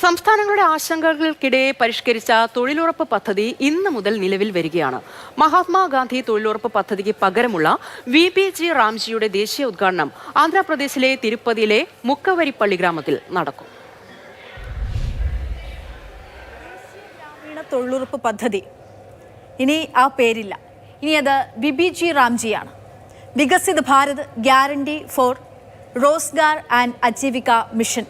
സംസ്ഥാനങ്ങളുടെ ആശങ്കകൾക്കിടെ പരിഷ്കരിച്ച തൊഴിലുറപ്പ് പദ്ധതി ഇന്ന് മുതൽ നിലവിൽ വരികയാണ്. മഹാത്മാഗാന്ധി തൊഴിലുറപ്പ് പദ്ധതിക്ക് പകരമുള്ള VBG റാംജിയുടെ ദേശീയ ഉദ്ഘാടനം ആന്ധ്രാപ്രദേശിലെ തിരുപ്പതിയിലെ മുക്കവരിപ്പള്ളി ഗ്രാമത്തിൽ നടക്കും. തൊഴിലുറപ്പ് പദ്ധതി ഇനി ആ പേരില്ല, ഇനി അത് VBG റാംജിയാണ്. Viksit Bharat guarantee for Rozgar and Ajeevika mission,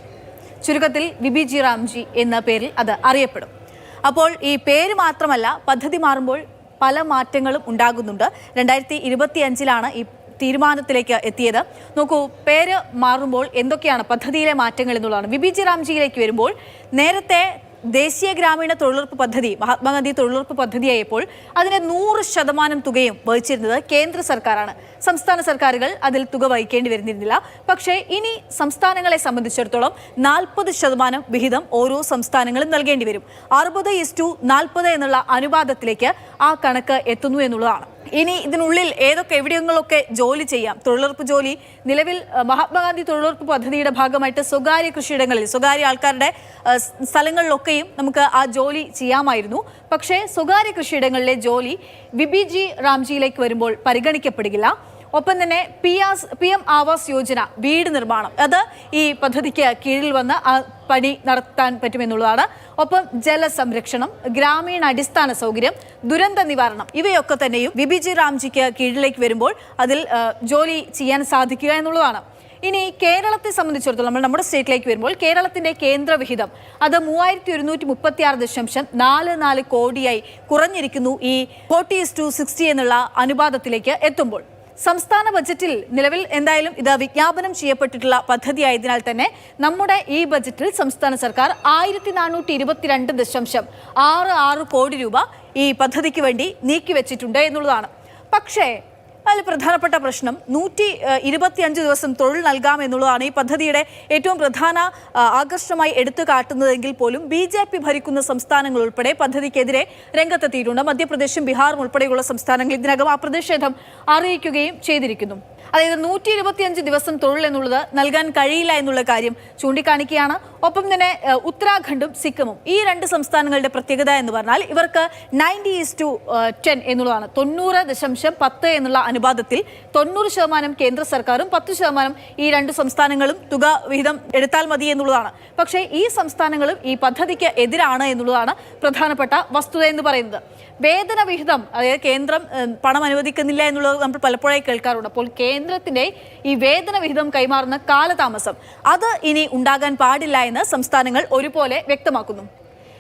ചുരുക്കത്തിൽ VBG റാംജി എന്ന പേരിൽ അത് അറിയപ്പെടും. അപ്പോൾ ഈ പേര് മാത്രമല്ല, പദ്ധതി മാറുമ്പോൾ പല മാറ്റങ്ങളും ഉണ്ടാകുന്നുണ്ട്. 2025 ഈ തീരുമാനത്തിലേക്ക് എത്തിയത്. നോക്കൂ, പേര് മാറുമ്പോൾ എന്തൊക്കെയാണ് പദ്ധതിയിലെ മാറ്റങ്ങൾ എന്നുള്ളതാണ്. VBG റാംജിയിലേക്ക് വരുമ്പോൾ നേരത്തെ ദേശീയ ഗ്രാമീണ തൊഴിലുറപ്പ് പദ്ധതി മഹാത്മാഗാന്ധി തൊഴിലുറപ്പ് പദ്ധതിയായപ്പോൾ അതിന് 100% തുകയും വഹിച്ചിരുന്നത് കേന്ദ്ര സർക്കാരാണ്. സംസ്ഥാന സർക്കാരുകൾ അതിൽ തുക വഹിക്കേണ്ടി വരുന്നിരുന്നില്ല. പക്ഷേ ഇനി സംസ്ഥാനങ്ങളെ സംബന്ധിച്ചിടത്തോളം 40% വിഹിതം ഓരോ സംസ്ഥാനങ്ങളും നൽകേണ്ടി വരും. 60:40 എന്നുള്ള അനുപാതത്തിലേക്ക് ആ കണക്ക് എത്തുന്നു എന്നുള്ളതാണ്. ഇനി ഇതിനുള്ളിൽ എവിടെയെങ്കിലൊക്കെ ജോലി ചെയ്യാം. തൊഴിലുറപ്പ് ജോലി നിലവിൽ മഹാത്മാഗാന്ധി തൊഴിലുറപ്പ് പദ്ധതിയുടെ ഭാഗമായിട്ട് സ്വകാര്യ കൃഷിയിടങ്ങളിൽ, സ്വകാര്യ ആൾക്കാരുടെ സ്ഥലങ്ങളിലൊക്കെയും നമുക്ക് ആ ജോലി ചെയ്യാമായിരുന്നു. പക്ഷേ സ്വകാര്യ കൃഷിയിടങ്ങളിലെ ജോലി VBG റാംജിയിലേക്ക് വരുമ്പോൾ പരിഗണിക്കപ്പെടുകയില്ല. ഒപ്പം തന്നെ PM ആവാസ് യോജന, വീട് നിർമ്മാണം, അത് ഈ പദ്ധതിക്ക് കീഴിൽ വന്ന് ആ പണി നടത്താൻ പറ്റുമെന്നുള്ളതാണ്. ഒപ്പം ജലസംരക്ഷണം, ഗ്രാമീണ അടിസ്ഥാന സൗകര്യം, ദുരന്ത നിവാരണം, ഇവയൊക്കെ തന്നെയും VBG റാംജിക്ക് കീഴിലേക്ക് വരുമ്പോൾ അതിൽ ജോലി ചെയ്യാൻ സാധിക്കുക എന്നുള്ളതാണ്. ഇനി കേരളത്തെ സംബന്ധിച്ചിടത്തോളം നമ്മുടെ സ്റ്റേറ്റിലേക്ക് വരുമ്പോൾ കേരളത്തിന്റെ കേന്ദ്ര വിഹിതം അത് 3136.44 കോടിയായി കുറഞ്ഞിരിക്കുന്നു. ഈ 40:60 എന്നുള്ള അനുപാതത്തിലേക്ക് എത്തുമ്പോൾ സംസ്ഥാന ബജറ്റിൽ നിലവിൽ എന്തായാലും ഇത് വിജ്ഞാപനം ചെയ്യപ്പെട്ടിട്ടുള്ള പദ്ധതിയായതിനാൽ തന്നെ നമ്മുടെ ഈ ബജറ്റിൽ സംസ്ഥാന സർക്കാർ 1422.66 കോടി രൂപ ഈ പദ്ധതിക്ക് വേണ്ടി നീക്കിവെച്ചിട്ടുണ്ട് എന്നുള്ളതാണ്. പക്ഷേ അതിൽ പ്രധാനപ്പെട്ട പ്രശ്നം 125 ദിവസം തൊഴിൽ നൽകാം എന്നുള്ളതാണ് ഈ പദ്ധതിയുടെ ഏറ്റവും പ്രധാന ആകർഷണമായി എടുത്തു കാട്ടുന്നതെങ്കിൽ പോലും BJP ഭരിക്കുന്ന സംസ്ഥാനങ്ങൾ ഉൾപ്പെടെ പദ്ധതിക്കെതിരെ രംഗത്തെത്തിയിട്ടുണ്ട്. മധ്യപ്രദേശും ബീഹാറും ഉൾപ്പെടെയുള്ള സംസ്ഥാനങ്ങൾ ഇതിനകം ആ പ്രതിഷേധം അറിയിക്കുകയും ചെയ്തിരിക്കുന്നു. അതായത് 125 ദിവസം തൊഴിൽ എന്നുള്ളത് നൽകാൻ കഴിയില്ല എന്നുള്ള കാര്യം ചൂണ്ടിക്കാണിക്കുകയാണ്. ഒപ്പം തന്നെ ഉത്തരാഖണ്ഡും സിക്കിമും, ഈ രണ്ട് സംസ്ഥാനങ്ങളുടെ പ്രത്യേകത എന്ന് പറഞ്ഞാൽ ഇവർക്ക് 90:10 എന്നുള്ളതാണ്. 90.10 എന്നുള്ള അനുപാതത്തിൽ 90% കേന്ദ്ര സർക്കാരും 10% ഈ രണ്ട് സംസ്ഥാനങ്ങളും തുക വിഹിതം എടുത്താൽ മതി എന്നുള്ളതാണ്. പക്ഷേ ഈ സംസ്ഥാനങ്ങളും ഈ പദ്ധതിക്ക് എതിരാണ് എന്നുള്ളതാണ് പ്രധാനപ്പെട്ട വസ്തുത എന്ന് പറയുന്നത്. വേതന വിഹിതം, അതായത് കേന്ദ്രം പണം അനുവദിക്കുന്നില്ല എന്നുള്ളത് നമ്മൾ പലപ്പോഴായി കേൾക്കാറുണ്ട്. അപ്പോൾ കേന്ദ്രത്തിന്റെ ഈ വേതന വിഹിതം കൈമാറുന്ന കാലതാമസം അത് ഇനി ഉണ്ടാകാൻ പാടില്ല എന്ന് സംസ്ഥാനങ്ങൾ ഒരുപോലെ വ്യക്തമാക്കുന്നു.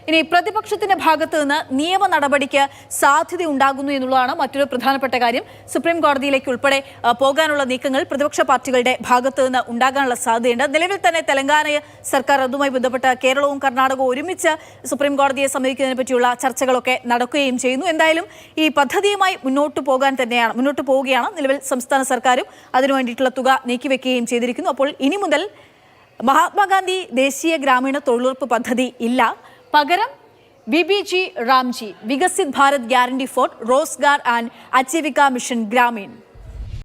ഇനി പ്രതിപക്ഷത്തിന്റെ ഭാഗത്ത് നിന്ന് നിയമ നടപടിക്ക് സാധ്യത ഉണ്ടാകുന്നു എന്നുള്ളതാണ് മറ്റൊരു പ്രധാനപ്പെട്ട കാര്യം. സുപ്രീം കോടതിയിലേക്ക് ഉൾപ്പെടെ പോകാനുള്ള നീക്കങ്ങൾ പ്രതിപക്ഷ പാർട്ടികളുടെ ഭാഗത്ത് നിന്ന് ഉണ്ടാകാനുള്ള സാധ്യതയുണ്ട്. നിലവിൽ തന്നെ തെലങ്കാന സർക്കാർ അതുമായി ബന്ധപ്പെട്ട് കേരളവും കർണാടകവും ഒരുമിച്ച് സുപ്രീം കോടതിയെ സമീപിക്കുന്നതിനെ പറ്റിയുള്ള ചർച്ചകളൊക്കെ നടക്കുകയും ചെയ്യുന്നു. എന്തായാലും ഈ പദ്ധതിയുമായി മുന്നോട്ട് പോവുകയാണ്. നിലവിൽ സംസ്ഥാന സർക്കാരും അതിനു വേണ്ടിയിട്ടുള്ള തുക നീക്കിവെക്കുകയും ചെയ്തിരിക്കുന്നു. അപ്പോൾ ഇനി മുതൽ മഹാത്മാഗാന്ധി ദേശീയ ഗ്രാമീണ തൊഴിലുറപ്പ് പദ്ധതി ഇല്ല, പകരം VBG Ramji, Viksit Bharat guarantee for Rozgar and Ajeevika mission Gramin.